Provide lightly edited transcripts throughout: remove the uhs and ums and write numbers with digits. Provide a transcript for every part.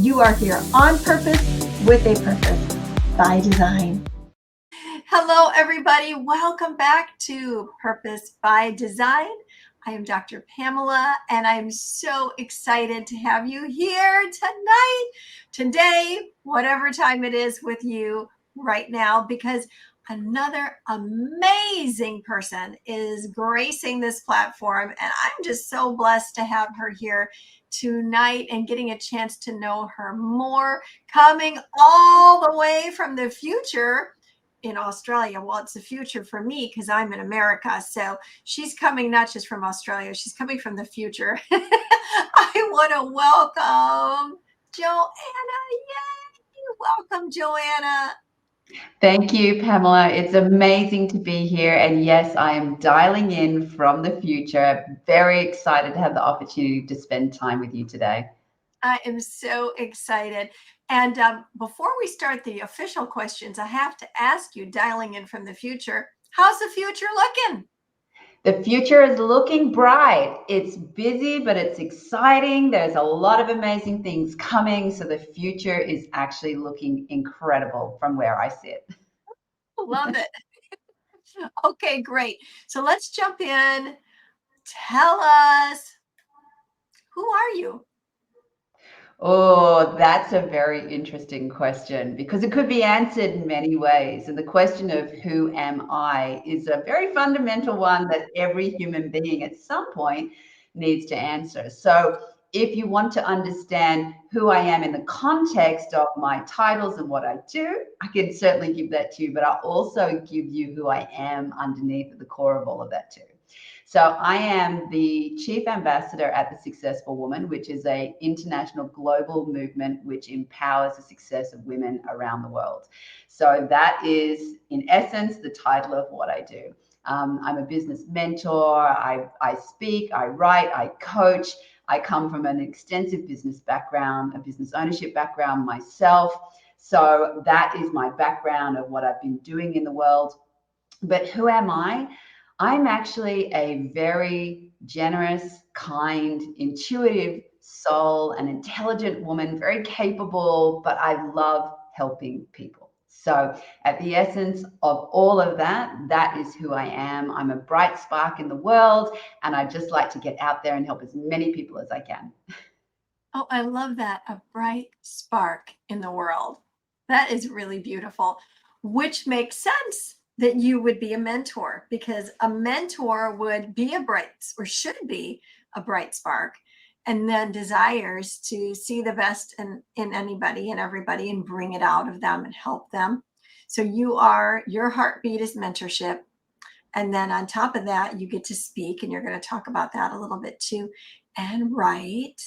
You are here on purpose with a purpose by design. Hello, everybody. Welcome back to Purpose by Design. I am Dr. Pamela, and I'm so excited to have you here tonight, today, whatever time it is with you right now, because another amazing person is gracing this platform, and I'm just so blessed to have her here tonight and getting a chance to know her more, coming all the way from the future in Australia. Well, it's the future for me because I'm in America. So she's coming not just from Australia, she's coming from the future. I want to welcome Joanna. Yay! Welcome, Joanna. Thank you, Pamela. It's amazing to be here. And yes, I am dialing in from the future. Very excited to have the opportunity to spend time with you today. I am so excited. And before we start the official questions, I have to ask you, dialing in from the future, how's the future looking? The future is looking bright. It's busy, but it's exciting. There's a lot of amazing things coming. So the future is actually looking incredible from where I sit. Love it. Okay, great. So let's jump in. Tell us, who are you? Oh, that's a very interesting question because it could be answered in many ways. And the question of who am I is a very fundamental one that every human being at some point needs to answer. So, if you want to understand who I am in the context of my titles and what I do, I can certainly give that to you, but I'll also give you who I am underneath at the core of all of that too. So I am the chief ambassador at The Successful Woman, which is an international global movement which empowers the success of women around the world. So that is, in essence, the title of what I do. I'm a business mentor. I speak, I write, I coach. I come from an extensive business background, a business ownership background myself. So that is my background of what I've been doing in the world. But who am I? I'm actually a very generous, kind, intuitive soul, an intelligent woman, very capable, but I love helping people. So, at the essence of all of that, that is who I am. I'm a bright spark in the world, and I just like to get out there and help as many people as I can. Oh, I love that. A bright spark in the world. That is really beautiful, which makes sense that you would be a mentor because a mentor would be a bright or should be a bright spark and then desires to see the best in anybody and everybody and bring it out of them and help them. So your heartbeat is mentorship. And then on top of that, you get to speak, and you're going to talk about that a little bit too, and write.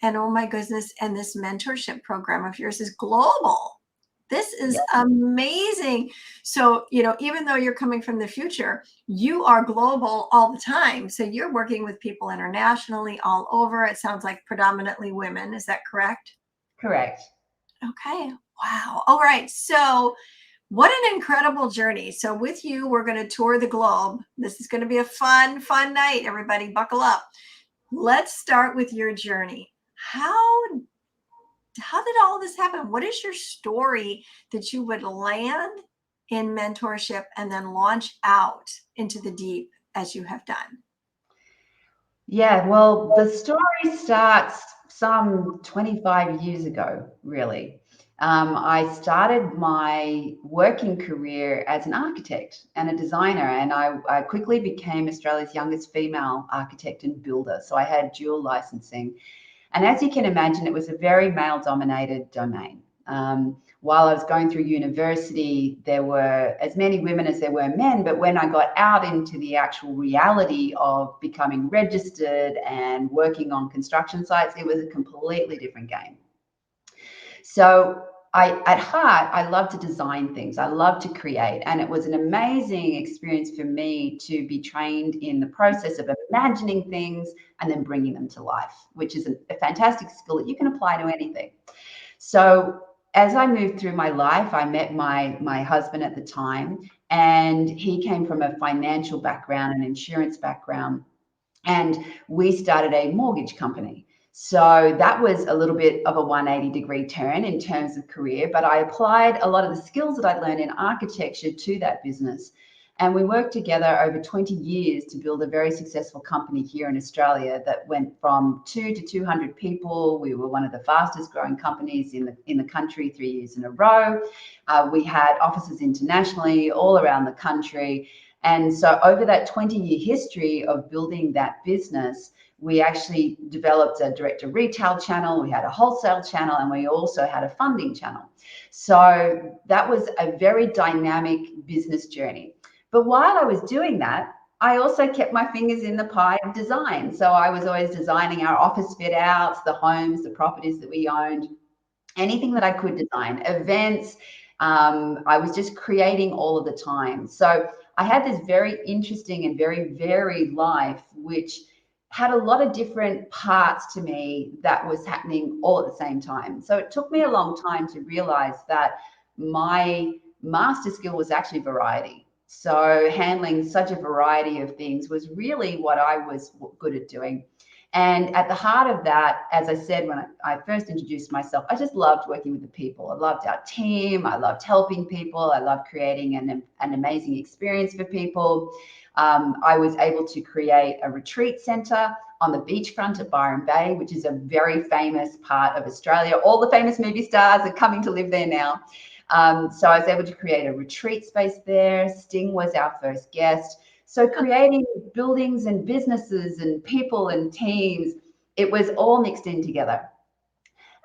And oh my goodness, and this mentorship program of yours is global. This is Yep. amazing. So, even though you're coming from the future, you are global all the time. So you're working with people internationally all over. It sounds like predominantly women. Is that correct? Correct. Okay. Wow. All right. So, what an incredible journey. So, with you, we're going to tour the globe. This is going to be a fun, fun night. Everybody, buckle up. Let's start with your journey. How did all this happen? What is your story that you would land in mentorship and then launch out into the deep as you have done? Yeah, well, the story starts some 25 years ago, really. I started my working career as an architect and a designer, and I quickly became Australia's youngest female architect and builder. So I had dual licensing. And as you can imagine, it was a very male dominated domain. While I was going through university, there were as many women as there were men. But when I got out into the actual reality of becoming registered and working on construction sites, it was a completely different game. So at heart, I love to design things. I love to create. And it was an amazing experience for me to be trained in the process of imagining things and then bringing them to life, which is a fantastic skill that you can apply to anything. So as I moved through my life, I met my husband at the time, and he came from a financial background, an insurance background, and we started a mortgage company. So that was a little bit of a 180-degree turn in terms of career, but I applied a lot of the skills that I'd learned in architecture to that business. And we worked together over 20 years to build a very successful company here in Australia that went from 2 to 200 people. We were one of the fastest growing companies in the country 3 years in a row. We had offices internationally all around the country. And so over that 20-year history of building that business, we actually developed a direct to retail channel, we had a wholesale channel, and we also had a funding channel. So that was a very dynamic business journey. But while I was doing that, I also kept my fingers in the pie of design. So I was always designing our office fit outs, the homes, the properties that we owned, anything that I could design, events. I was just creating all of the time. So I had this very interesting and very varied life, which had a lot of different parts to me that was happening all at the same time. So it took me a long time to realize that my master skill was actually variety. So handling such a variety of things was really what I was good at doing. And at the heart of that, as I said, when I first introduced myself, I just loved working with the people. I loved our team. I loved helping people. I loved creating an amazing experience for people. I was able to create a retreat center on the beachfront at Byron Bay, which is a very famous part of Australia. All the famous movie stars are coming to live there now. So I was able to create a retreat space there. Sting was our first guest. So creating buildings and businesses and people and teams, it was all mixed in together.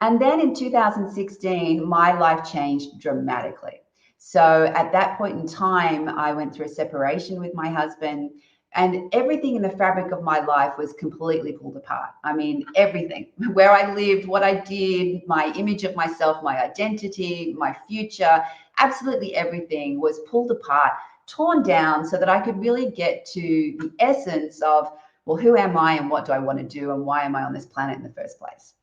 And then in 2016, my life changed dramatically. So at that point in time, I went through a separation with my husband, and everything in the fabric of my life was completely pulled apart. I mean, everything, where I lived, what I did, my image of myself, my identity, my future, absolutely everything was pulled apart, torn down, so that I could really get to the essence of, well, who am I and what do I want to do and why am I on this planet in the first place?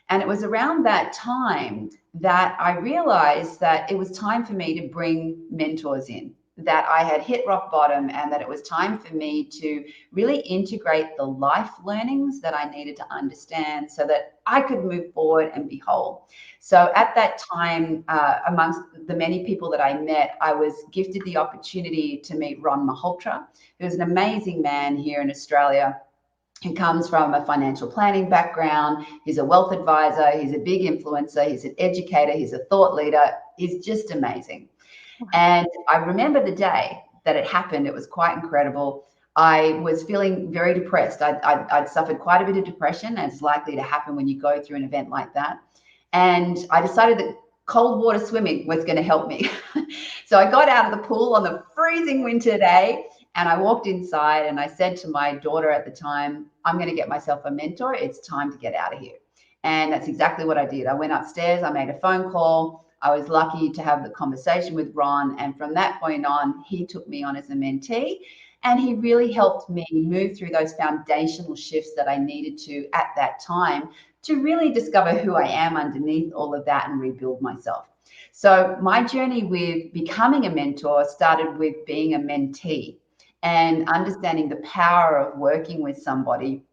And it was around that time that I realized that it was time for me to bring mentors in, that I had hit rock bottom, and that it was time for me to really integrate the life learnings that I needed to understand so that I could move forward and be whole. So at that time, amongst the many people that I met, I was gifted the opportunity to meet Ron Malhotra, who is an amazing man here in Australia, who comes from a financial planning background. He's a wealth advisor. He's a big influencer. He's an educator. He's a thought leader. He's just amazing. And I remember the day that it happened. It was quite incredible. I was feeling very depressed. I'd suffered quite a bit of depression, as likely to happen when you go through an event like that. And I decided that cold water swimming was going to help me. So I got out of the pool on the freezing winter day, and I walked inside and I said to my daughter at the time, I'm going to get myself a mentor. It's time to get out of here. And that's exactly what I did. I went upstairs, I made a phone call. I was lucky to have the conversation with Ron. And from that point on, he took me on as a mentee. And he really helped me move through those foundational shifts that I needed to at that time to really discover who I am underneath all of that and rebuild myself. So my journey with becoming a mentor started with being a mentee and understanding the power of working with somebody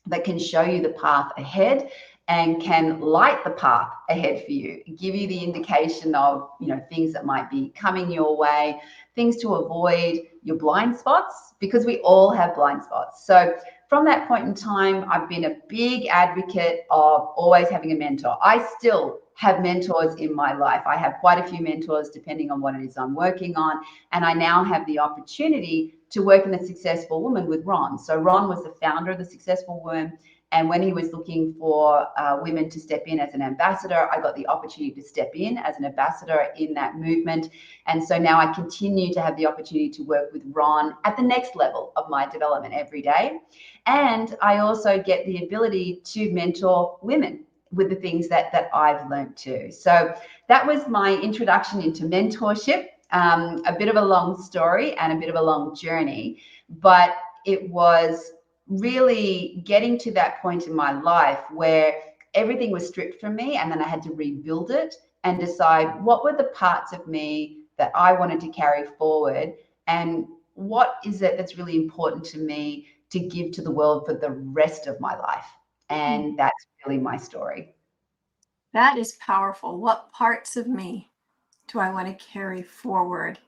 that can show you the path ahead and can light the path ahead for you, give you the indication of, things that might be coming your way, things to avoid, your blind spots, because we all have blind spots. So from that point in time, I've been a big advocate of always having a mentor. I still have mentors in my life. I have quite a few mentors depending on what it is I'm working on. And I now have the opportunity to work in the Successful Woman with Ron. So Ron was the founder of the Successful Woman. And when he was looking for women to step in as an ambassador, I got the opportunity to step in as an ambassador in that movement. And so now I continue to have the opportunity to work with Ron at the next level of my development every day. And I also get the ability to mentor women with the things that I've learned too. So that was my introduction into mentorship. A bit of a long story and a bit of a long journey, but it was really getting to that point in my life where everything was stripped from me, and then I had to rebuild it and decide what were the parts of me that I wanted to carry forward, and what is it that's really important to me to give to the world for the rest of my life. And that's really my story. That is powerful. What parts of me do I want to carry forward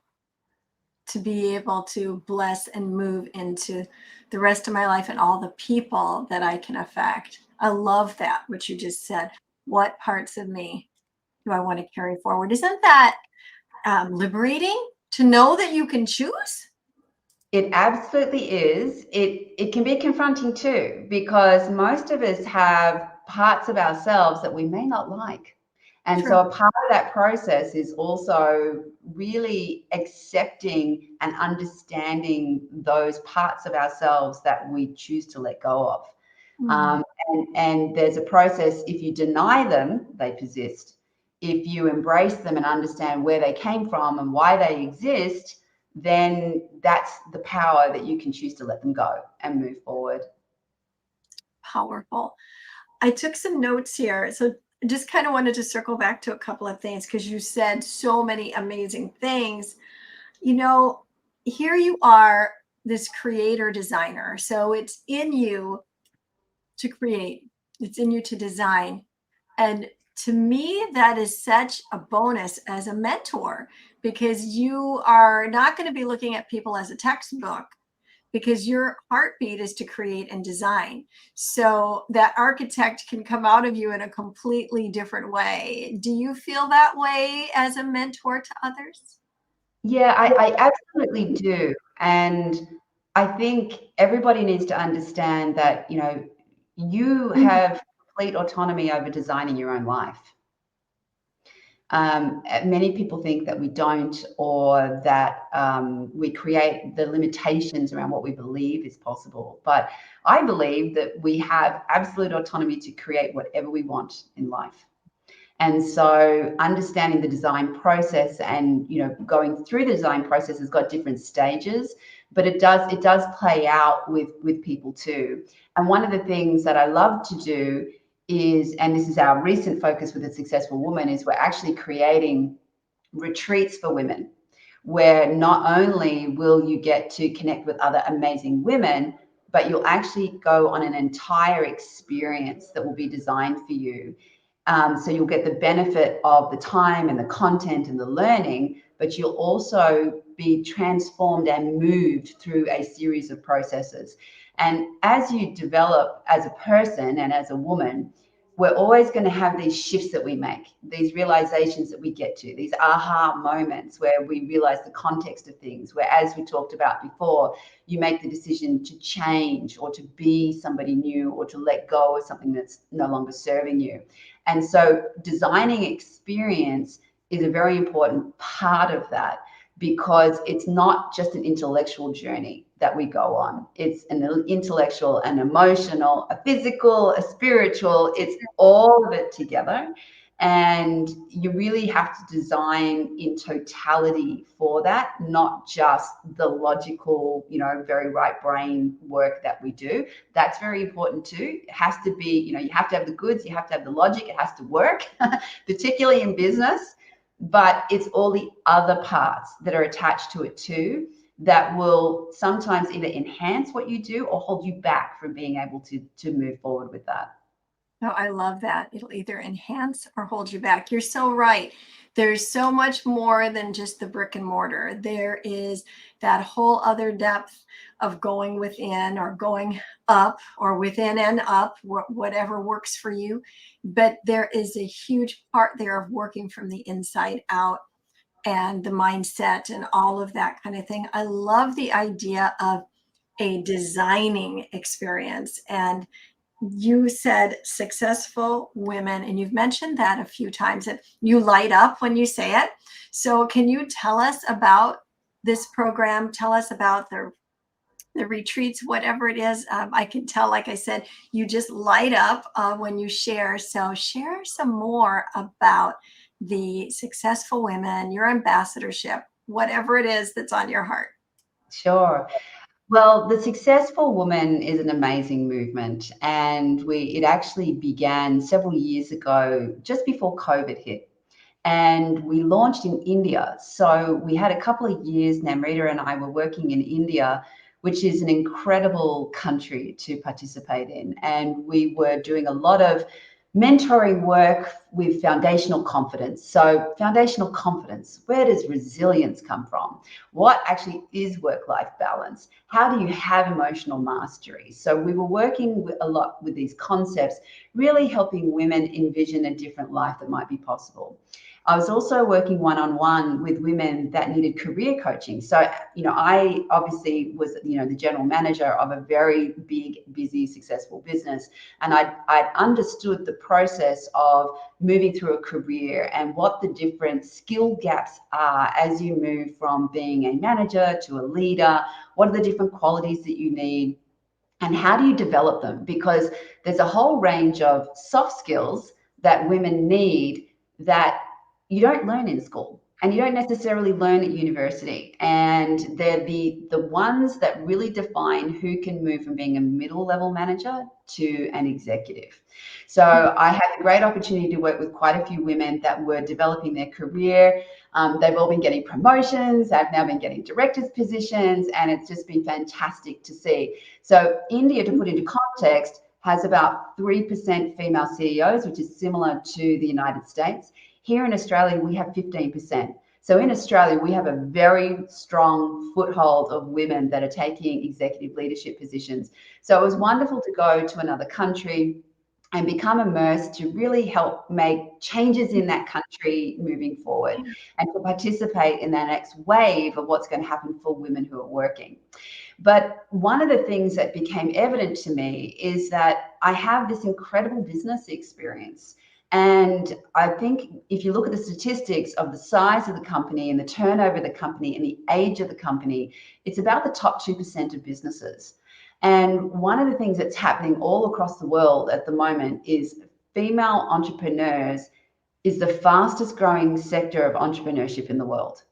to be able to bless and move into the rest of my life and all the people that I can affect? I love that, what you just said. What parts of me do I want to carry forward? Isn't that liberating to know that you can choose? It absolutely is. It can be confronting too, because most of us have parts of ourselves that we may not like. And True. so a part of that process is also really accepting and understanding those parts of ourselves that we choose to let go of. Mm. And there's a process. If you deny them, they persist. If you embrace them and understand where they came from and why they exist, then that's the power that you can choose to let them go and move forward. Powerful. I took some notes here. So just kind of wanted to circle back to a couple of things because you said so many amazing things. You know, here you are, this creator designer. So it's in you to create, it's in you to design. And to me, that is such a bonus as a mentor because you are not going to be looking at people as a textbook because your heartbeat is to create and design. So that architect can come out of you in a completely different way. Do you feel that way as a mentor to others? Yeah, I absolutely do. And I think everybody needs to understand that, you have complete autonomy over designing your own life. Many people think that we don't, or that we create the limitations around what we believe is possible. But I believe that we have absolute autonomy to create whatever we want in life. And so understanding the design process and going through the design process has got different stages, but it does play out with people too. And one of the things that I love to do is, and this is our recent focus with a successful woman, is we're actually creating retreats for women where not only will you get to connect with other amazing women, but you'll actually go on an entire experience that will be designed for you. So you'll get the benefit of the time and the content and the learning, but you'll also be transformed and moved through a series of processes. And as you develop as a person and as a woman, we're always going to have these shifts that we make, these realizations that we get to, these aha moments where we realize the context of things, where, as we talked about before, you make the decision to change or to be somebody new or to let go of something that's no longer serving you. And so designing experience is a very important part of that, because it's not just an intellectual journey that we go on. It's an intellectual, an emotional, a physical, a spiritual, it's all of it together. And you really have to design in totality for that, not just the logical, very right brain work that we do. That's very important too. It has to be, you have to have the goods, you have to have the logic, it has to work, particularly in business. But it's all the other parts that are attached to it too that will sometimes either enhance what you do or hold you back from being able to move forward with that. No, I love that. It'll either enhance or hold you back. You're so right. There's so much more than just the brick and mortar. There is that whole other depth of going within or going up or within and up, whatever works for you. But there is a huge part there of working from the inside out and the mindset and all of that kind of thing. I love the idea of a designing experience. And you said successful women, and you've mentioned that a few times, that you light up when you say it. So can you tell us about this program? Tell us about the retreats, whatever it is. I can tell, like I said, you just light up when you share. So share some more about the successful women, your ambassadorship, whatever it is that's on your heart. Sure. Well, the Successful Woman is an amazing movement, and it actually began several years ago, just before COVID hit. And we launched in India. So we had a couple of years, Namrita and I were working in India which is an incredible country to participate in. And we were doing a lot of mentoring work with foundational confidence. So foundational confidence, where does resilience come from? What actually is work-life balance? How do you have emotional mastery? So we were working a lot with these concepts, really helping women envision a different life that might be possible. I was also working one-on-one with women that needed career coaching. So, I obviously was, the general manager of a very big, busy, successful business. And I'd understood the process of moving through a career and what the different skill gaps are as you move from being a manager to a leader. What are the different qualities that you need? And how do you develop them? Because there's a whole range of soft skills that women need that you don't learn in school and you don't necessarily learn at university. And they're the ones that really define who can move from being a middle level manager to an executive. So I had a great opportunity to work with quite a few women that were developing their career. They've all been getting promotions. They've now been getting directors' positions, and it's just been fantastic to see. So India, to put into context, has about 3% female CEOs, which is similar to the United States. Here in Australia, we have 15%. So in Australia, we have a very strong foothold of women that are taking executive leadership positions. So it was wonderful to go to another country and become immersed to really help make changes in that country moving forward and to participate in that next wave of what's going to happen for women who are working. But one of the things that became evident to me is that I have this incredible business experience. And I think if you look at the statistics of the size of the company and the turnover of the company and the age of the company, it's about the top 2% of businesses. And one of the things that's happening all across the world at the moment is female entrepreneurs is the fastest growing sector of entrepreneurship in the world.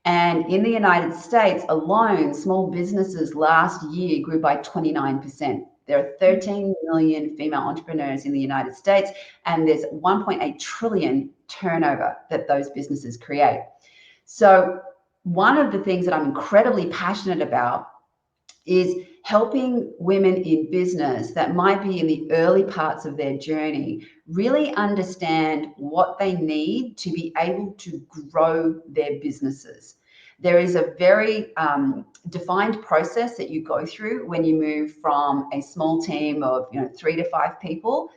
And in the United States alone, small businesses last year grew by 29%. There are 13 million female entrepreneurs in the United States, and there's 1.8 trillion turnover that those businesses create. So one of the things that I'm incredibly passionate about is helping women in business that might be in the early parts of their journey really understand what they need to be able to grow their businesses. There is a very defined process that you go through when you move from a small team of 3 to 5 people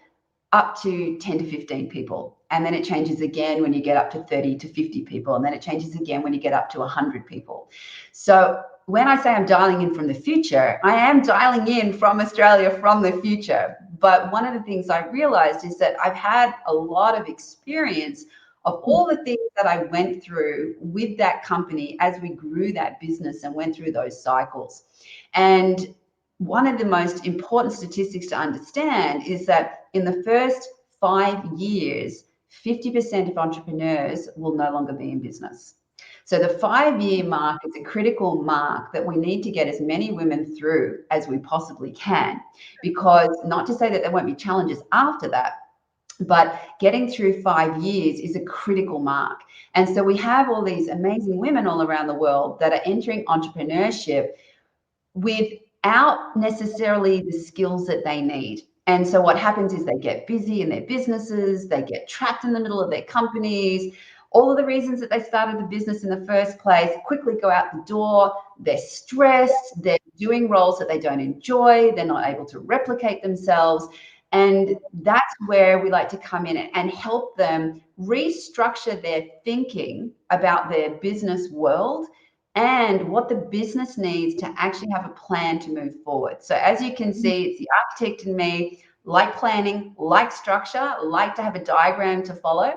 up to 10 to 15 people. And then it changes again when you get up to 30 to 50 people. And then it changes again when you get up to 100 people. So when I say I'm dialing in from the future, I am dialing in from Australia from the future. But one of the things I realized is that I've had a lot of experience of all the things that I went through with that company as we grew that business and went through those cycles. And one of the most important statistics to understand is that in the first 5 years, 50% of entrepreneurs will no longer be in business. So the 5-year mark is a critical mark that we need to get as many women through as we possibly can, because not to say that there won't be challenges after that, but getting through 5 years is a critical mark. And so we have all these amazing women all around the world that are entering entrepreneurship without necessarily the skills that they need. And so what happens is they get busy in their businesses, they get trapped in the middle of their companies. All of the reasons that they started the business in the first place quickly go out the door. They're stressed, they're doing roles that they don't enjoy, they're not able to replicate themselves. And that's where we like to come in and help them restructure their thinking about their business world and what the business needs to actually have a plan to move forward. So as you can see, it's the architect in me, like planning, like structure, like to have a diagram to follow.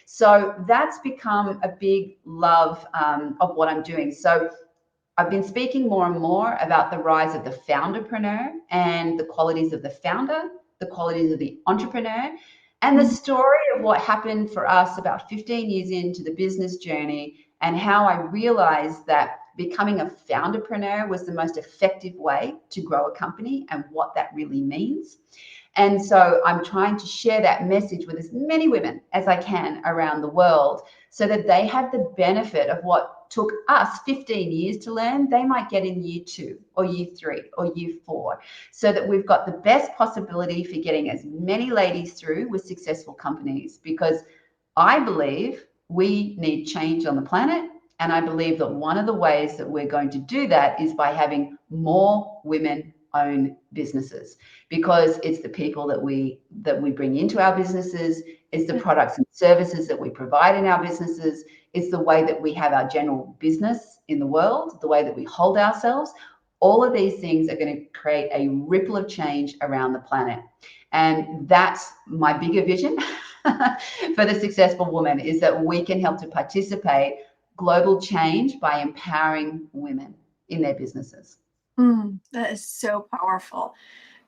So that's become a big love of what I'm doing. So I've been speaking more and more about the rise of the founderpreneur and the qualities of the founder, the qualities of the entrepreneur, and the story of what happened for us about 15 years into the business journey, and how I realized that becoming a founderpreneur was the most effective way to grow a company and what that really means. And so I'm trying to share that message with as many women as I can around the world so that they have the benefit of what took us 15 years to learn, they might get in year 2 or year 3 or year 4, so that we've got the best possibility for getting as many ladies through with successful companies. Because I believe we need change on the planet. And I believe that one of the ways that we're going to do that is by having more women own businesses, because it's the people that we bring into our businesses, it's the products and services that we provide in our businesses, it's the way that we have our general business in the world, the way that we hold ourselves. All of these things are going to create a ripple of change around the planet. And that's my bigger vision for the successful woman, is that we can help to participate global change by empowering women in their businesses. That is so powerful.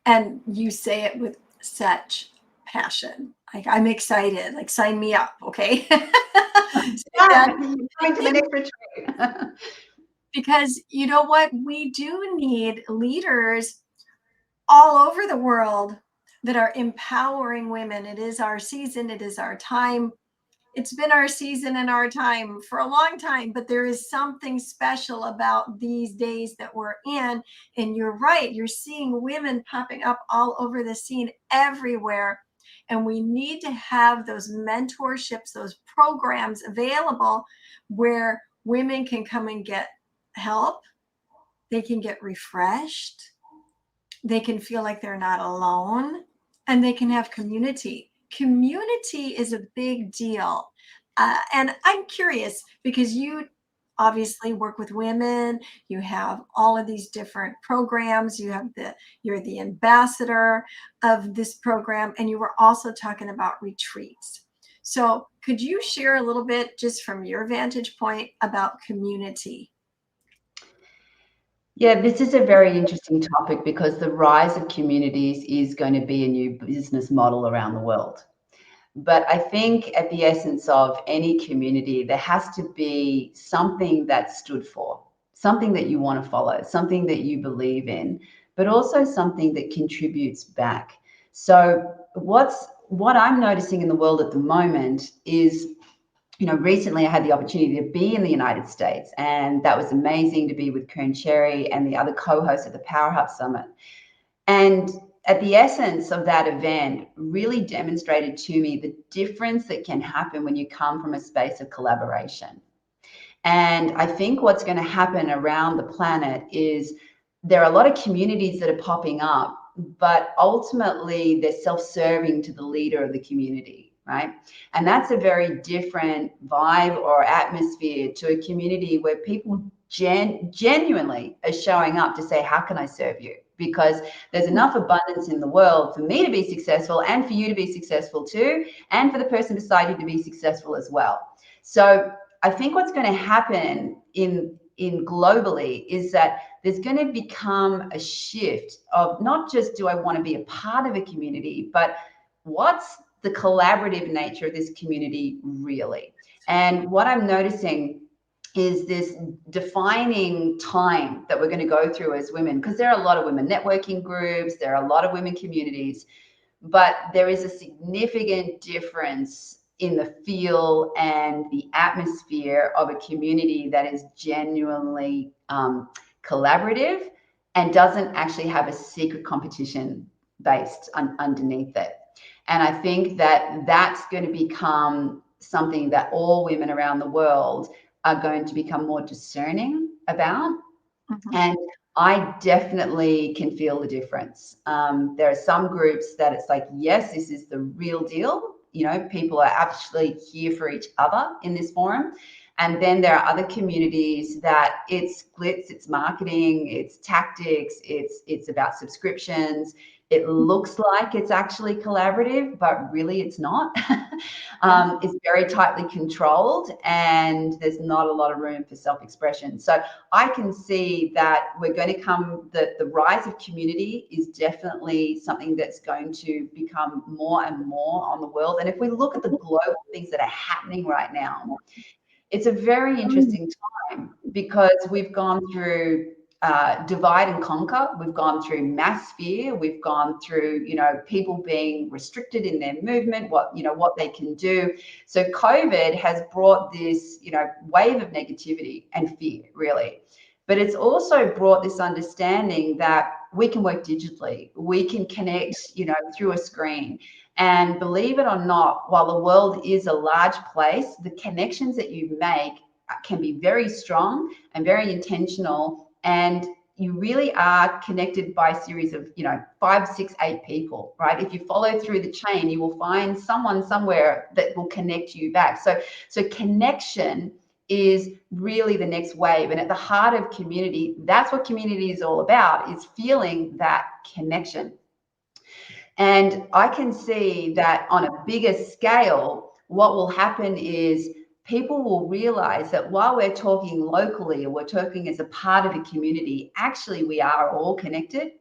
And you say it with such passion. Like, I'm excited. Like, sign me up, okay? Yeah, coming to the next retreat. Because you know what? We do need leaders all over the world that are empowering women. It is our season. It is our time. It's been our season and our time for a long time, but there is something special about these days that we're in. And you're right, you're seeing women popping up all over the scene everywhere. And we need to have those mentorships, those programs available where women can come and get help, they can get refreshed, they can feel like they're not alone, and they can have community. Community is a big deal. And I'm curious because you obviously work with women, you have all of these different programs, you're the ambassador of this program, and you were also talking about retreats. So could you share a little bit just from your vantage point about community? Yeah, this is a very interesting topic because the rise of communities is going to be a new business model around the world. But I think at the essence of any community, there has to be something that's stood for, something that you want to follow, something that you believe in, but also something that contributes back. So what I'm noticing in the world at the moment is, recently I had the opportunity to be in the United States, and that was amazing to be with Kern Cherry and the other co-hosts of the Power Hub Summit. And at the essence of that event really demonstrated to me the difference that can happen when you come from a space of collaboration. And I think what's going to happen around the planet is there are a lot of communities that are popping up, but ultimately they're self-serving to the leader of the community, right? And that's a very different vibe or atmosphere to a community where people genuinely are showing up to say, how can I serve you? Because there's enough abundance in the world for me to be successful and for you to be successful too, and for the person beside you to be successful as well. So I think what's going to happen in globally is that there's going to become a shift of not just do I want to be a part of a community, but what's the collaborative nature of this community really? And what I'm noticing is this defining time that we're going to go through as women, because there are a lot of women networking groups, there are a lot of women communities, but there is a significant difference in the feel and the atmosphere of a community that is genuinely collaborative and doesn't actually have a secret competition based underneath it. And I think that that's going to become something that all women around the world are going to become more discerning about. Mhm. And I definitely can feel the difference. There are some groups that it's like, yes, this is the real deal. People are actually here for each other in this forum. And then there are other communities that it's glitz, it's marketing, it's tactics, it's about subscriptions. It looks like it's actually collaborative, but really it's not. It's very tightly controlled, and there's not a lot of room for self-expression. So I can see that we're going to come, the rise of community is definitely something that's going to become more and more on the world. And if we look at the global things that are happening right now, it's a very interesting time because we've gone through divide and conquer. We've gone through mass fear. We've gone through, people being restricted in their movement, what they can do. So COVID has brought this, wave of negativity and fear, really. But it's also brought this understanding that we can work digitally. We can connect, through a screen. And believe it or not, while the world is a large place, the connections that you make can be very strong and very intentional. And you really are connected by a series of, 5, 6, 8 people, right? If you follow through the chain, you will find someone somewhere that will connect you back. So connection is really the next wave. And at the heart of community, that's what community is all about, is feeling that connection. And I can see that on a bigger scale, what will happen is people will realize that while we're talking locally, or we're talking as a part of the community, actually we are all connected.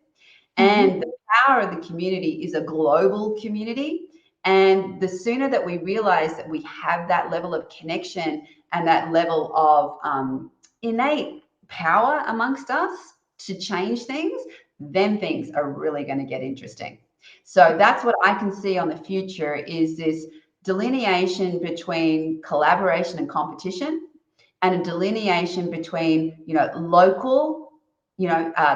And the power of the community is a global community. And the sooner that we realize that we have that level of connection and that level of innate power amongst us to change things, then things are really going to get interesting. So that's what I can see on the future, is this delineation between collaboration and competition, and a delineation between, local,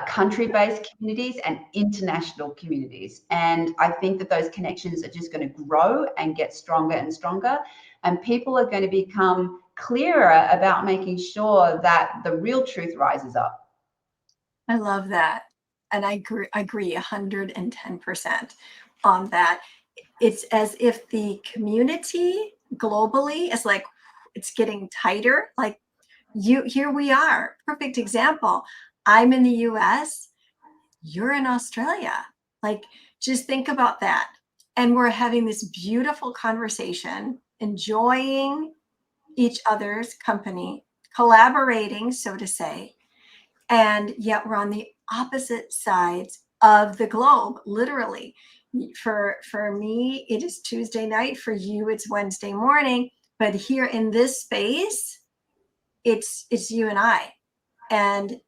country-based communities and international communities. And I think that those connections are just going to grow and get stronger and stronger. And people are going to become clearer about making sure that the real truth rises up. I love that. And I agree 110% on that. It's as if the community globally is like, it's getting tighter. Like here we are. Perfect example. I'm in the US, you're in Australia. Like, just think about that. And we're having this beautiful conversation, enjoying each other's company, collaborating, so to say. And yet we're on the opposite sides of the globe, literally. For me, it is Tuesday night. For you, it's Wednesday morning. But here in this space, it's you and I. And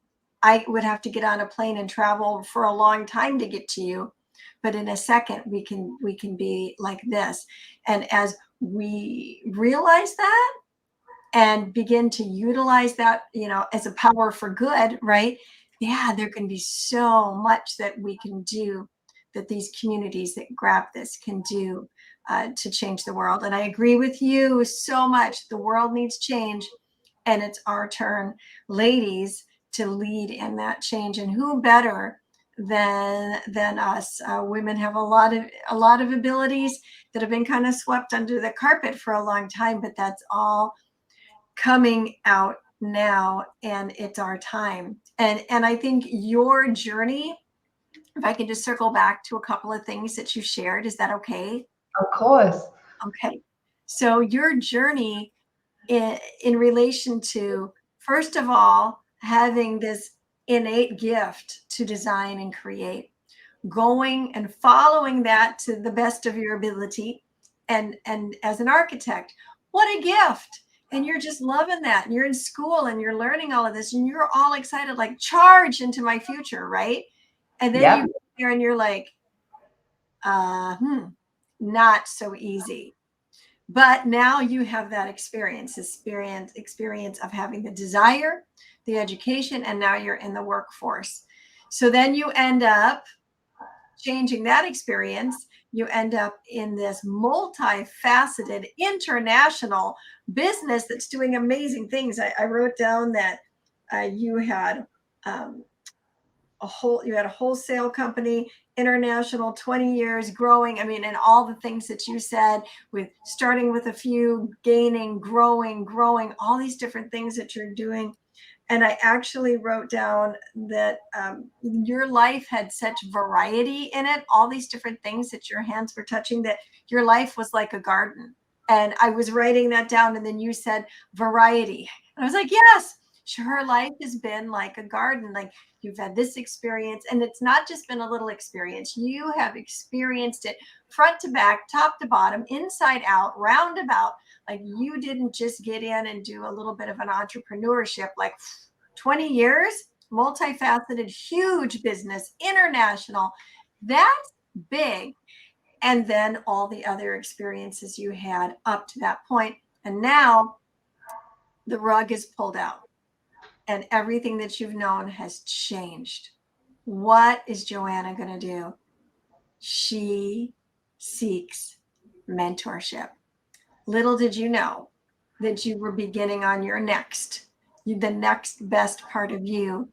I would have to get on a plane and travel for a long time to get to you. But in a second, we can be like this. And as we realize that and begin to utilize that, as a power for good, right? Yeah, there can be so much that we can do, that these communities that grab this can do to change the world. And I agree with you so much. The world needs change, and it's our turn, ladies, to lead in that change. And who better than us? Women have a lot of abilities that have been kind of swept under the carpet for a long time, but that's all coming out now, and it's our time. And I think your journey, if I can just circle back to a couple of things that you shared, is that okay? Of course. Okay. So your journey in relation to, first of all, having this innate gift to design and create, going and following that to the best of your ability, and as an architect, what a gift. And you're just loving that, and you're in school and you're learning all of this, and you're all excited, like, charge into my future, right? And then Yep. you get there and you're like, not so easy. But now you have that experience of having the desire, the education, and now you're in the workforce. So then you end up changing that experience. You end up in this multifaceted international business that's doing amazing things. I wrote down that you had a wholesale company, international, 20 years, growing. I mean, and all the things that you said, with starting with a few, gaining, growing, all these different things that you're doing. And I actually wrote down that your life had such variety in it, all these different things that your hands were touching, that your life was like a garden. And I was writing that down, and then you said variety. And I was like, yes, her life has been like a garden. Like, you've had this experience, and it's not just been a little experience. You have experienced it front to back, top to bottom, inside out, roundabout. Like, you didn't just get in and do a little bit of an entrepreneurship, like 20 years. multifaceted, huge business, international. That's big. And then all the other experiences you had up to that point. And now the rug is pulled out and everything that you've known has changed. What is Joanna going to do? She seeks mentorship. Little did you know that you were beginning on your the next best part of you,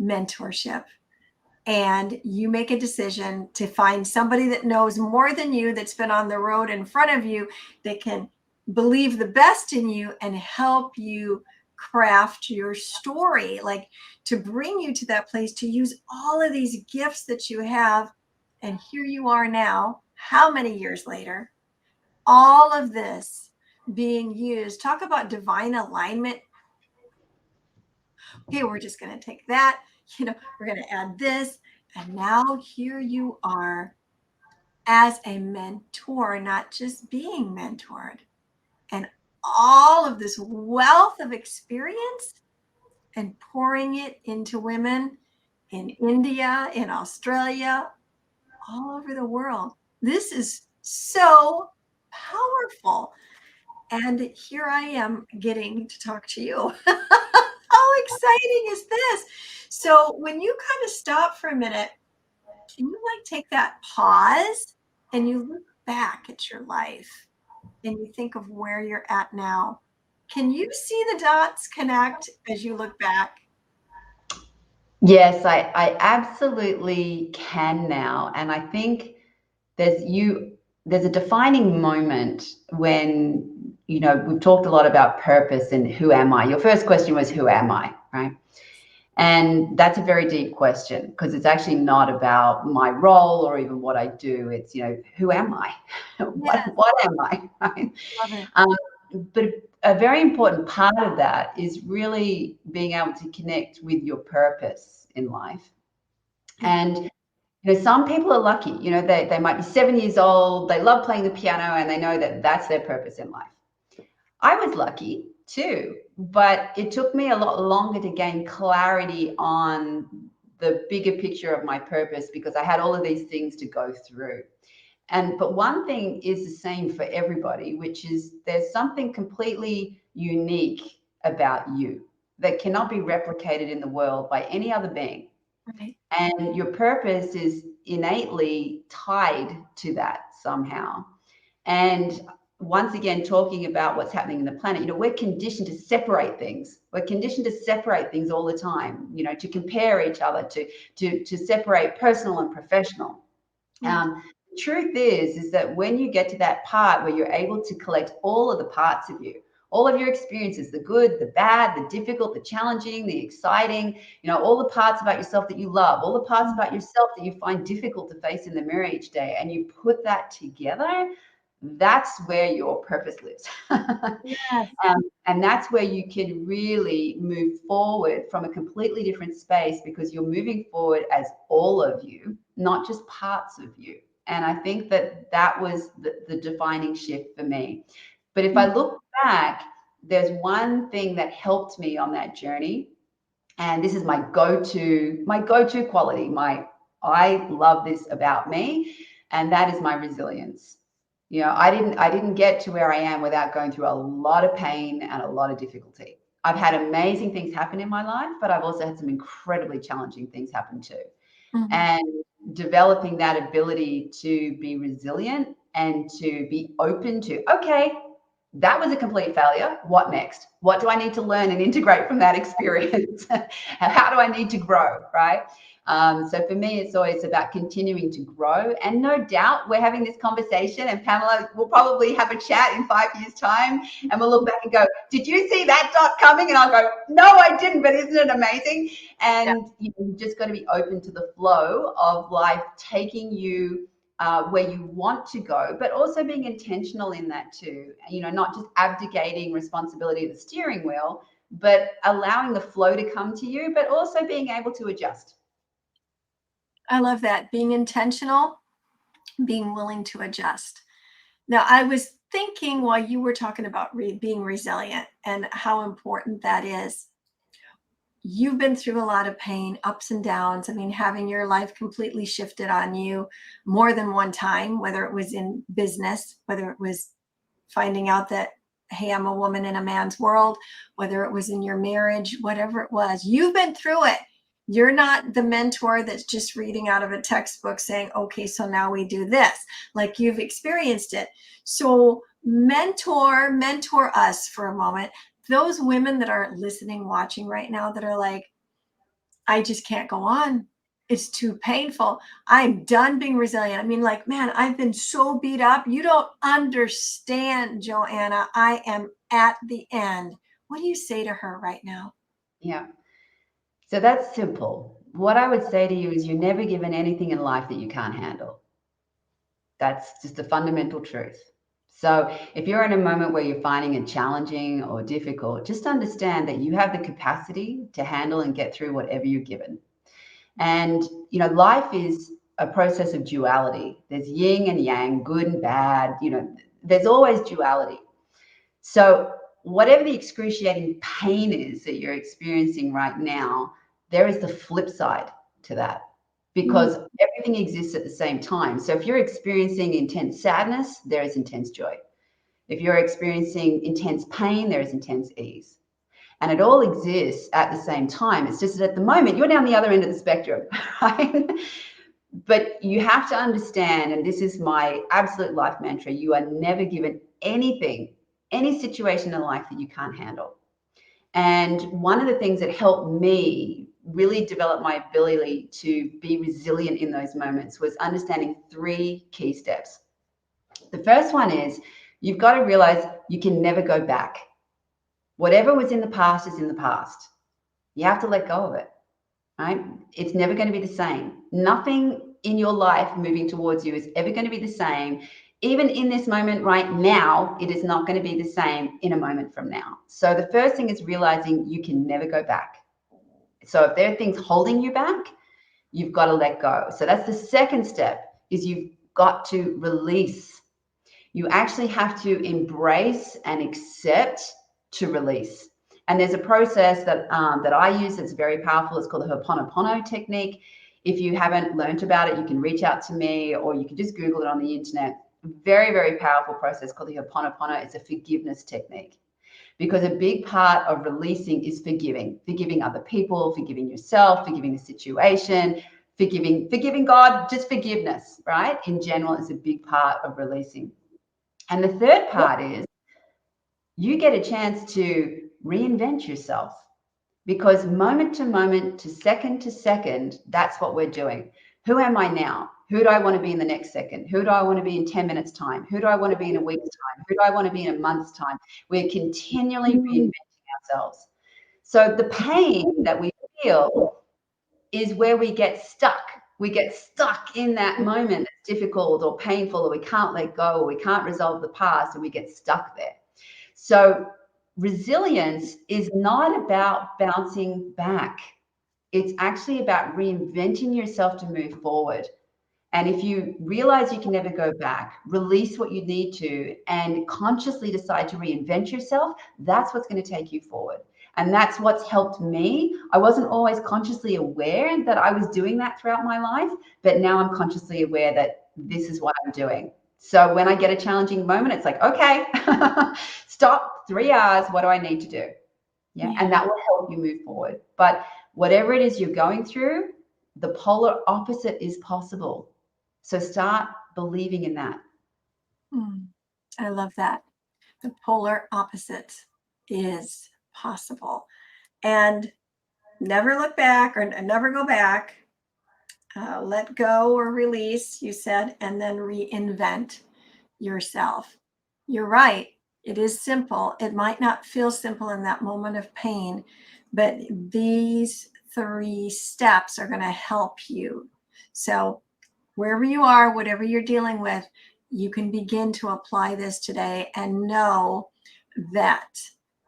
mentorship. And you make a decision to find somebody that knows more than you, that's been on the road in front of you, that can believe the best in you and help you craft your story, like to bring you to that place, to use all of these gifts that you have. And here you are now, how many years later, all of this being used. Talk about divine alignment. Okay, we're just going to take that, we're going to add this. And now here you are as a mentor, not just being mentored. And all of this wealth of experience and pouring it into women in India, in Australia, all over the world. This is so powerful. And here I am getting to talk to you. How exciting is this? So when you kind of stop for a minute, can you like take that pause and you look back at your life and you think of where you're at now? Can you see the dots connect as you look back? Yes, I absolutely can now. And I think there's a defining moment when, we've talked a lot about purpose and who am I? Your first question was, who am I? Right? And that's a very deep question, because it's actually not about my role or even what I do. It's, who am I? Yes, what am I? Right? love it. But a very important part of that is really being able to connect with your purpose in life. And some people are lucky. They might be 7 years old, they love playing the piano, and they know that that's their purpose in life. I was lucky too, but it took me a lot longer to gain clarity on the bigger picture of my purpose, because I had all of these things to go through. But one thing is the same for everybody, which is there's something completely unique about you that cannot be replicated in the world by any other being. Right. And your purpose is innately tied to that somehow. And once again, talking about what's happening in the planet, we're conditioned to separate things. We're conditioned to separate things all the time, to compare each other, to separate personal and professional. The truth is that when you get to that part where you're able to collect all of the parts of you, all of your experiences, the good, the bad, the difficult, the challenging, the exciting, all the parts about yourself that you love, all the parts about yourself that you find difficult to face in the mirror each day, and you put that together, that's where your purpose lives. Yes. And that's where you can really move forward from a completely different space, because you're moving forward as all of you, not just parts of you. And I think that was the defining shift for me. But if I look back, there's one thing that helped me on that journey. And this is my go-to quality. I love this about me, and that is my resilience. I didn't get to where I am without going through a lot of pain and a lot of difficulty. I've had amazing things happen in my life, but I've also had some incredibly challenging things happen too. Mm-hmm. And developing that ability to be resilient and to be open to, okay, that was a complete failure. What next? What do I need to learn and integrate from that experience? How do I need to grow, right? So for me, it's always about continuing to grow. And no doubt we're having this conversation, and Pamela will probably have a chat in 5 years' time, and we'll look back and go, did you see that dot coming? And I'll go, no, I didn't, but isn't it amazing? And you've just got to be open to the flow of life taking you where you want to go, but also being intentional in that too. Not just abdicating responsibility of the steering wheel, but allowing the flow to come to you, but also being able to adjust. I love that. Being intentional, being willing to adjust. Now, I was thinking while you were talking about being resilient and how important that is. you've been through a lot of pain, ups and downs. I mean, having your life completely shifted on you more than one time, whether it was in business, whether it was finding out that, hey, I'm a woman in a man's world, whether it was in your marriage, whatever it was, you've been through it. You're not the mentor that's just reading out of a textbook saying, okay, so now we do this. Like, you've experienced it. So mentor us for a moment. Those women that are listening, watching right now that are like, I just can't go on. It's too painful. I'm done being resilient. I mean, like, man, I've been so beat up. You don't understand, Joanna. I am at the end. What do you say to her right now? Yeah. So that's simple. What I would say to you is you're never given anything in life that you can't handle. That's just a fundamental truth. So if you're in a moment where you're finding it challenging or difficult, just understand that you have the capacity to handle and get through whatever you're given. And, life is a process of duality. There's yin and yang, good and bad, there's always duality. So whatever the excruciating pain is that you're experiencing right now, there is the flip side to that, because everything exists at the same time. So if you're experiencing intense sadness, there is intense joy. If you're experiencing intense pain, there is intense ease. And it all exists at the same time. It's just that at the moment, you're down the other end of the spectrum, right? But you have to understand, and this is my absolute life mantra, you are never given anything, any situation in life that you can't handle. And one of the things that helped me really develop my ability to be resilient in those moments was understanding 3 key steps. The first one is you've got to realize you can never go back. Whatever was in the past is in the past. You have to let go of it, right? It's never going to be the same. Nothing in your life moving towards you is ever going to be the same. Even in this moment right now, it is not going to be the same in a moment from now. So the first thing is realizing you can never go back. So if there are things holding you back, you've got to let go. So that's the second step, is you've got to release. You actually have to embrace and accept to release. And there's a process that I use that's very powerful. It's called the Ho'oponopono technique. If you haven't learned about it, you can reach out to me, or you can just Google it on the internet. Very, very powerful process called the Ho'oponopono. It's a forgiveness technique, because a big part of releasing is forgiving other people, forgiving yourself, forgiving the situation, forgiving God. Just forgiveness, right? In general, is a big part of releasing. And the third part is you get a chance to reinvent yourself, because moment to moment, to second, that's what we're doing. Who am I now? Who do I want to be in the next second? Who do I want to be in 10 minutes time? Who do I want to be in a week's time? Who do I want to be in a month's time? We're continually reinventing ourselves. So the pain that we feel is where we get stuck. We get stuck in that moment that's difficult or painful, or we can't let go, or we can't resolve the past, and we get stuck there. So resilience is not about bouncing back. It's actually about reinventing yourself to move forward. And if you realize you can never go back, release what you need to, and consciously decide to reinvent yourself, that's what's going to take you forward. And that's what's helped me. I wasn't always consciously aware that I was doing that throughout my life, but now I'm consciously aware that this is what I'm doing. So when I get a challenging moment, it's like, okay, stop, 3 hours. What do I need to do? Yeah. And that will help you move forward. But whatever it is you're going through, the polar opposite is possible. So start believing in that. I love that. The polar opposite is possible. And never look back, or never go back. Let go or release, you said, and then reinvent yourself. You're right. It is simple. It might not feel simple in that moment of pain, but these 3 steps are going to help you. So wherever you are, whatever you're dealing with, you can begin to apply this today and know that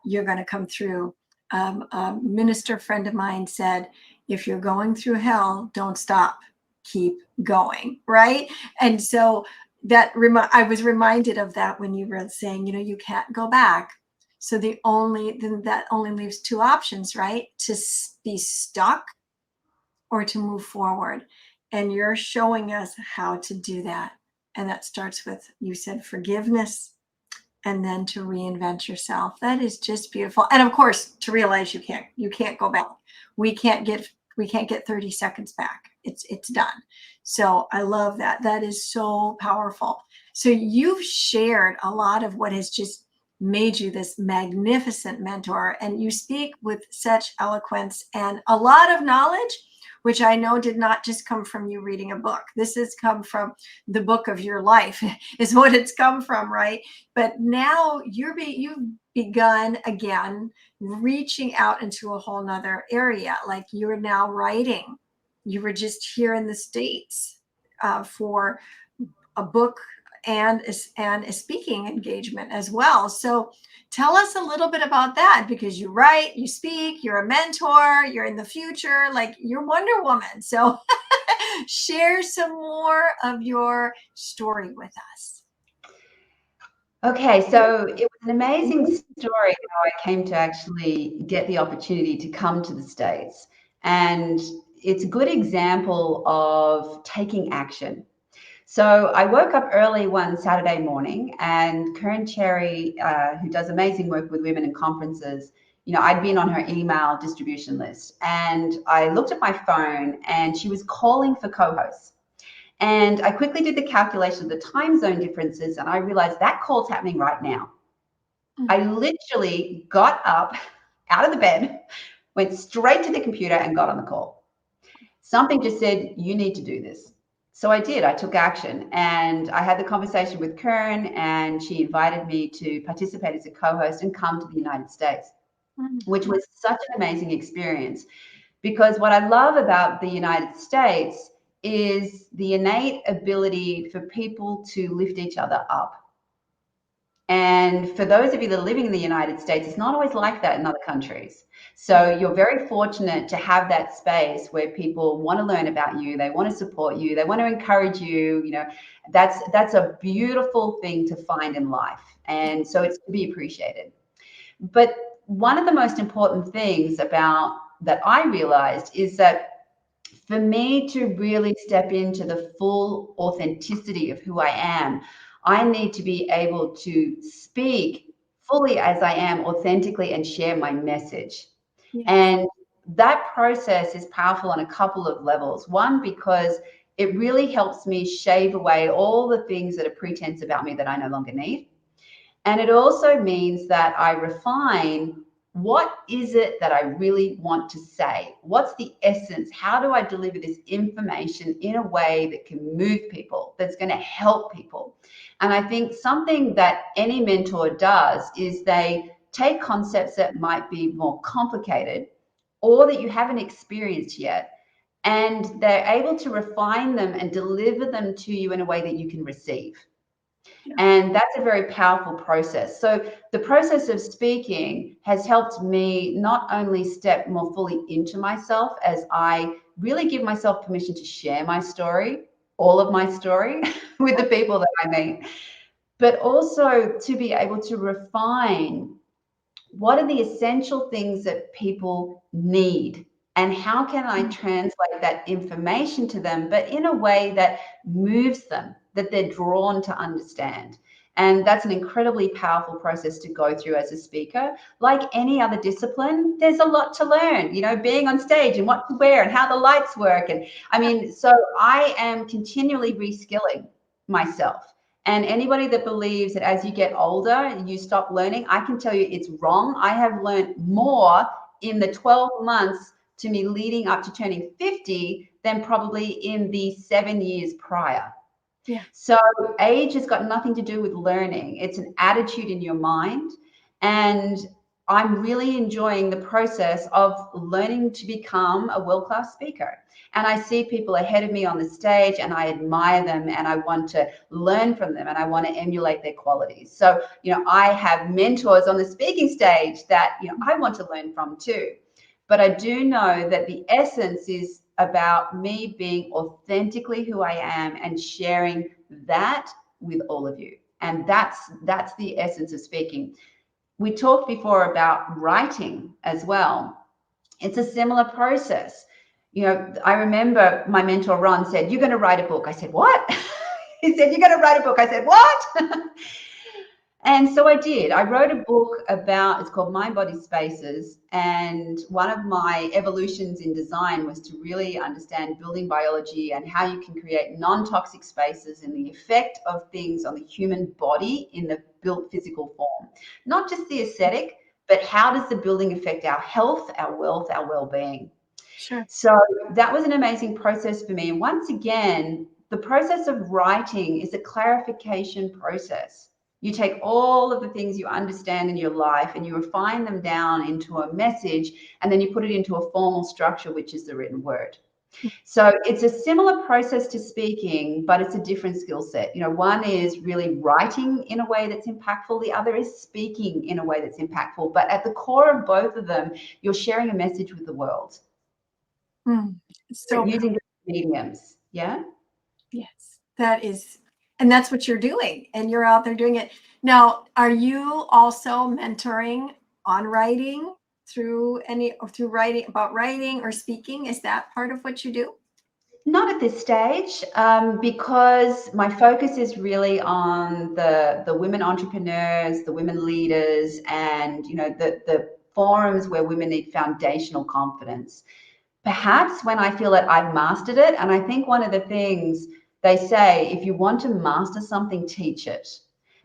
you're going to come through. A minister friend of mine said, if you're going through hell, don't stop, keep going, right? And so I was reminded of that when you were saying, you can't go back. So then that only leaves two options, right? To be stuck or to move forward. And you're showing us how to do that. And that starts with, you said, forgiveness, and then to reinvent yourself. That is just beautiful. And of course, to realize you can't go back. We can't get 30 seconds back. It's done. So I love that. That is so powerful. So you've shared a lot of what has just made you this magnificent mentor, and you speak with such eloquence and a lot of knowledge, which I know did not just come from you reading a book. This has come from the book of your life, is what it's come from, right? But now you've begun again reaching out into a whole nother area. Like you're now writing. You were just here in the States for a book and a speaking engagement as well. So tell us a little bit about that, because you write, you speak, you're a mentor, you're in the future, like you're Wonder Woman. So share some more of your story with us. Okay, so it was an amazing story how I came to actually get the opportunity to come to the States. And it's a good example of taking action. So I woke up early one Saturday morning, and Karen Cherry, who does amazing work with women in conferences, I'd been on her email distribution list, and I looked at my phone and she was calling for co-hosts. And I quickly did the calculation of the time zone differences, and I realized that call's happening right now. I literally got up out of the bed, went straight to the computer and got on the call. Something just said, you need to do this. So I did. I took action, and I had the conversation with Kern, and she invited me to participate as a co-host and come to the United States, which was such an amazing experience. Because what I love about the United States is the innate ability for people to lift each other up. And for those of you that are living in the United States, it's not always like that in other countries. So you're very fortunate to have that space where people want to learn about you, they want to support you, they want to encourage you. That's a beautiful thing to find in life. And so it's to be appreciated. But one of the most important things about that I realized is that for me to really step into the full authenticity of who I am, I need to be able to speak fully as I am, authentically, and share my message. Yes. And that process is powerful on a couple of levels. One, because it really helps me shave away all the things that are pretense about me that I no longer need. And it also means that I refine, what is it that I really want to say? What's the essence? How do I deliver this information in a way that can move people, that's going to help people? And I think something that any mentor does is they take concepts that might be more complicated or that you haven't experienced yet, and they're able to refine them and deliver them to you in a way that you can receive. And that's a very powerful process. So the process of speaking has helped me not only step more fully into myself as I really give myself permission to share my story, all of my story with the people that I meet, but also to be able to refine what are the essential things that people need, and how can I translate that information to them, but in a way that moves them, that they're drawn to understand. And that's an incredibly powerful process to go through as a speaker. Like any other discipline, there's a lot to learn, being on stage and what to wear and how the lights work. And so I am continually reskilling myself. And anybody that believes that as you get older, you stop learning, I can tell you it's wrong. I have learned more in the 12 months to me leading up to turning 50 than probably in the 7 years prior. Yeah. So age has got nothing to do with learning. It's an attitude in your mind. And I'm really enjoying the process of learning to become a world-class speaker. And I see people ahead of me on the stage, and I admire them, and I want to learn from them, and I want to emulate their qualities. So, I have mentors on the speaking stage that, I want to learn from too. But I do know that the essence is about me being authentically who I am and sharing that with all of you. And that's the essence of speaking. we talked before about writing as well. It's a similar process. You know, I remember my mentor Ron said, "You're going to write a book." I said, "What?" He said, "You're going to write a book." I said, "What?" And so I did. I wrote a book about, it's called Mind Body Spaces. And one of my evolutions in design was to really understand building biology and how you can create non-toxic spaces and the effect of things on the human body in the built physical form. Not just the aesthetic, but how does the building affect our health, our wealth, our well-being? Sure. So that was an amazing process for me. And once again, the process of writing is a clarification process. You take all of the things you understand in your life and you refine them down into a message, and then you put it into a formal structure, which is the written word. So it's a similar process to speaking, but it's a different skill set. You know, one is really writing in a way that's impactful. The other is speaking in a way that's impactful. But at the core of both of them, you're sharing a message with the world. So Using mediums. Yeah. yes, that is, and that's what you're doing, and you're out there doing it. Now, are you also mentoring on writing through writing about writing or speaking? Is that part of what you do? Not at this stage, because my focus is really on the women entrepreneurs, the women leaders, and the forums where women need foundational confidence. Perhaps when I feel that I've mastered it, and I think one of the things they say, if you want to master something, teach it.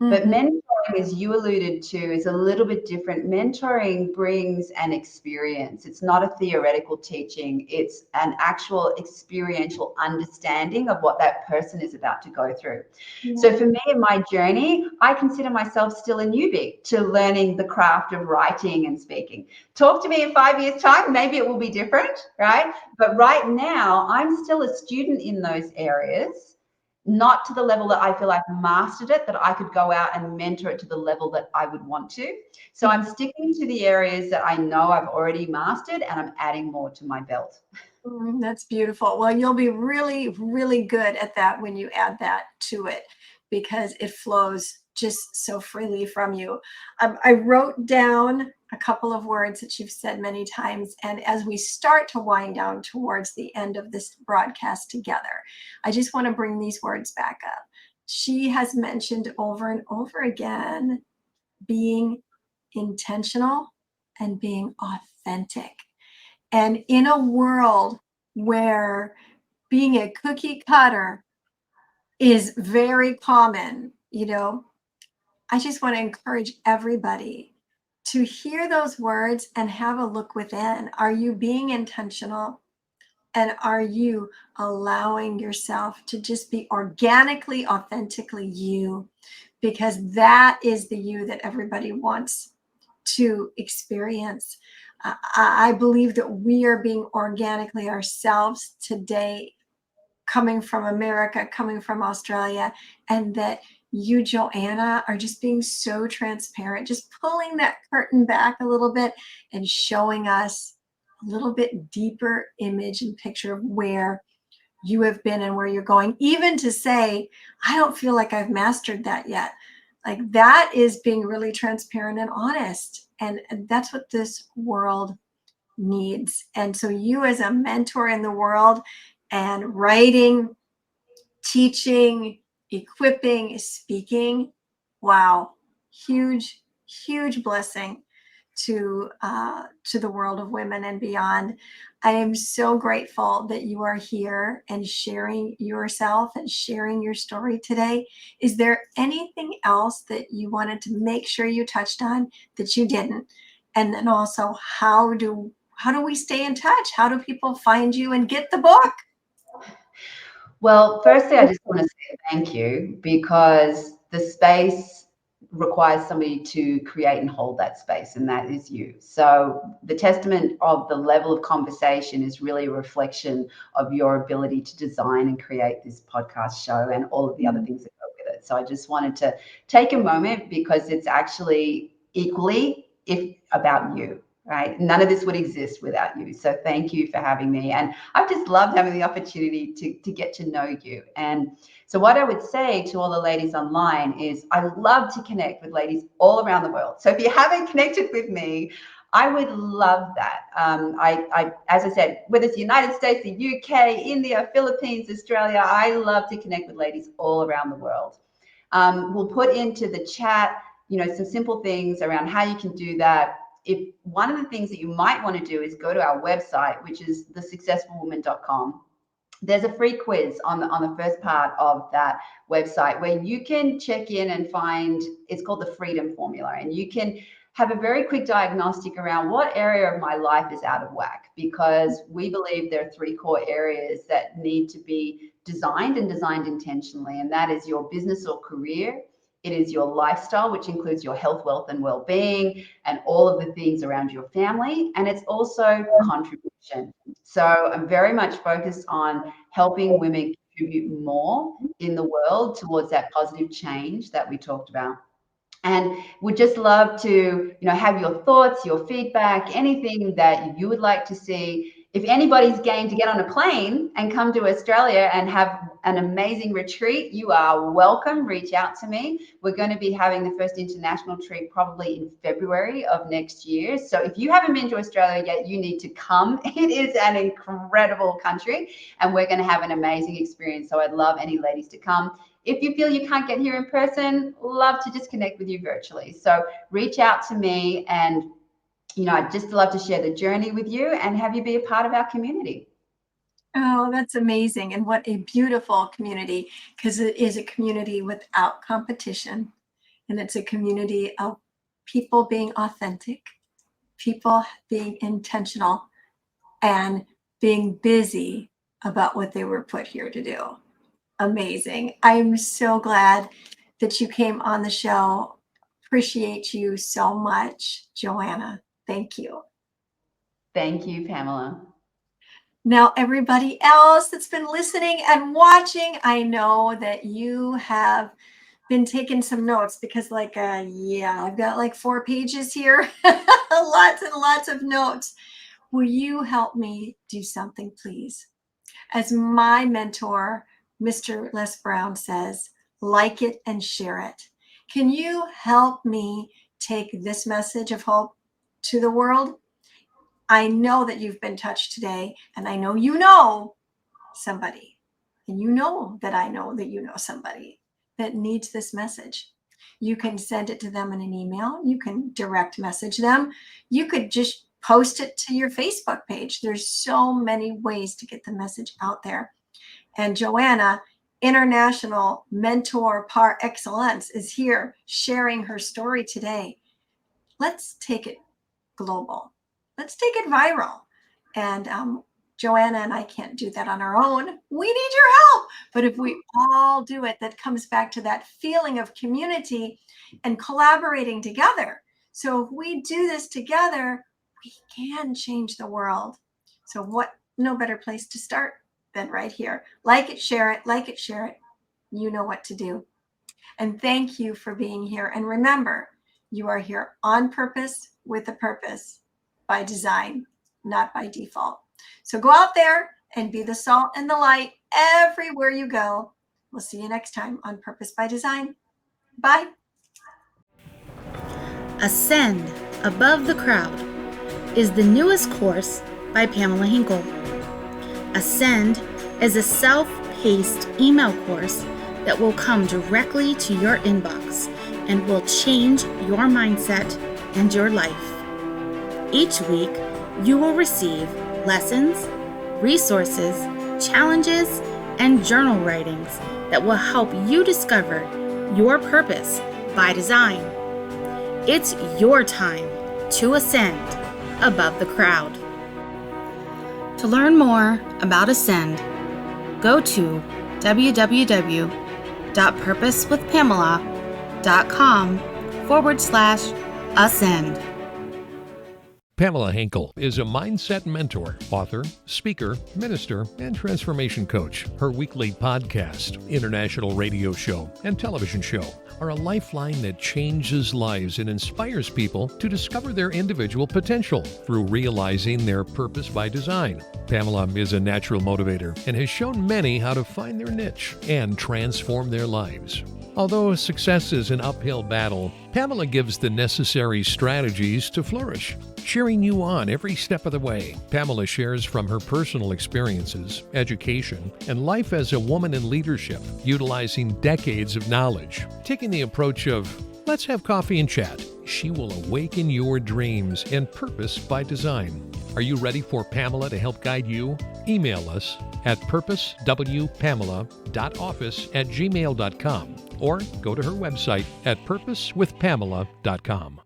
But Mhm. mentoring, as you alluded to, is a little bit different. Mentoring brings an experience. It's not a theoretical teaching. It's an actual experiential understanding of what that person is about to go through. Yeah. So for me in my journey, I consider myself still a newbie to learning the craft of writing and speaking. Talk to me in 5 years' time, maybe it will be different, right? But right now, I'm still a student in those areas, not to the level that I feel I've mastered it, that I could go out and mentor it to the level that I would want to. So I'm sticking to the areas that I know I've already mastered, and I'm adding more to my belt. That's beautiful. Well, you'll be really, really good at that when you add that to it, because it flows just so freely from you. I wrote down a couple of words that you've said many times. And as we start to wind down towards the end of this broadcast together, I just want to bring these words back up. She has mentioned over and over again being intentional and being authentic. And in a world where being a cookie cutter is very common, I just want to encourage everybody to hear those words and have a look within. Are you being intentional? And are you allowing yourself to just be organically, authentically you? Because that is the you that everybody wants to experience. I believe that we are being organically ourselves today, coming from America, coming from Australia, and that you, Joanna, are just being so transparent, just pulling that curtain back a little bit and showing us a little bit deeper image and picture of where you have been and where you're going. Even to say, I don't feel like I've mastered that yet. Like that is being really transparent and honest. And that's what this world needs. And so you as a mentor in the world and writing, teaching, equipping, speaking, wow, huge, huge blessing to the world of women and beyond. I am so grateful that you are here and sharing yourself and sharing your story today. Is there anything else that you wanted to make sure you touched on that you didn't? And then also, how do we stay in touch? How do people find you and get the book? Well, firstly, I just want to say thank you, because the space requires somebody to create and hold that space, and that is you. So the testament of the level of conversation is really a reflection of your ability to design and create this podcast show and all of the other things that go with it. So I just wanted to take a moment, because it's actually equally if about you. right? None of this would exist without you. So thank you for having me. And I've just loved having the opportunity to get to know you. And so what I would say to all the ladies online is I love to connect with ladies all around the world. So if you haven't connected with me, I would love that. As I said, whether it's the United States, the UK, India, Philippines, Australia, I love to connect with ladies all around the world. We'll put into the chat, some simple things around how you can do that. If one of the things that you might want to do is go to our website, which is thesuccessfulwoman.com. There's a free quiz on the first part of that website where you can check in and find, it's called the Freedom Formula, and you can have a very quick diagnostic around what area of my life is out of whack, because we believe there are 3 core areas that need to be designed and designed intentionally, and that is your business or career. It is your lifestyle, which includes your health, wealth, and well-being, and all of the things around your family. And it's also contribution. So I'm very much focused on helping women contribute more in the world towards that positive change that we talked about. And would just love to, have your thoughts, your feedback, anything that you would like to see. If anybody's game to get on a plane and come to Australia and have an amazing retreat, you are welcome. Reach out to me. We're going to be having the first international trip probably in February of next year. So if you haven't been to Australia yet, you need to come. It is an incredible country, and we're going to have an amazing experience. So I'd love any ladies to come. If you feel you can't get here in person, love to just connect with you virtually. So reach out to me, and I'd just love to share the journey with you and have you be a part of our community. Oh, that's amazing. And what a beautiful community, because it is a community without competition. And it's a community of people being authentic, people being intentional, and being busy about what they were put here to do. Amazing. I'm so glad that you came on the show. Appreciate you so much, Joanna. Thank you. Thank you, Pamela. Now, everybody else that's been listening and watching, I know that you have been taking some notes, because I've got like 4 pages here, lots and lots of notes. Will you help me do something, please? As my mentor, Mr. Les Brown, says, like it and share it. Can you help me take this message of hope to the world? I know that you've been touched today, and I know you know somebody, and you know that I know that you know somebody that needs this message. You can send it to them in an email. You can direct message them. You could just post it to your Facebook page. There's so many ways to get the message out there. And Joanna, international mentor par excellence, is here sharing her story today. Let's take it global. Let's take it viral. And Joanna and I can't do that on our own. We need your help. But if we all do it, that comes back to that feeling of community and collaborating together. So if we do this together, we can change the world. So what, no better place to start than right here. Like it, share it, like it, share it. You know what to do. And thank you for being here. And remember, you are here on purpose with a purpose, by design, not by default. So go out there and be the salt and the light everywhere you go. We'll see you next time on Purpose by Design. Bye. Ascend Above the Crowd is the newest course by Pamela Hinkle. Ascend is a self-paced email course that will come directly to your inbox and will change your mindset and your life. Each week, you will receive lessons, resources, challenges, and journal writings that will help you discover your purpose by design. It's your time to ascend above the crowd. To learn more about Ascend, go to www.purposewithpamela.com/ascend. Pamela Hinkle is a mindset mentor, author, speaker, minister, and transformation coach. Her weekly podcast, international radio show, and television show are a lifeline that changes lives and inspires people to discover their individual potential through realizing their purpose by design. Pamela is a natural motivator and has shown many how to find their niche and transform their lives. Although success is an uphill battle, Pamela gives the necessary strategies to flourish, cheering you on every step of the way. Pamela shares from her personal experiences, education, and life as a woman in leadership, utilizing decades of knowledge. Taking the approach of, let's have coffee and chat, she will awaken your dreams and purpose by design. Are you ready for Pamela to help guide you? Email us at purposewpamela.office@gmail.com or go to her website at purposewithpamela.com.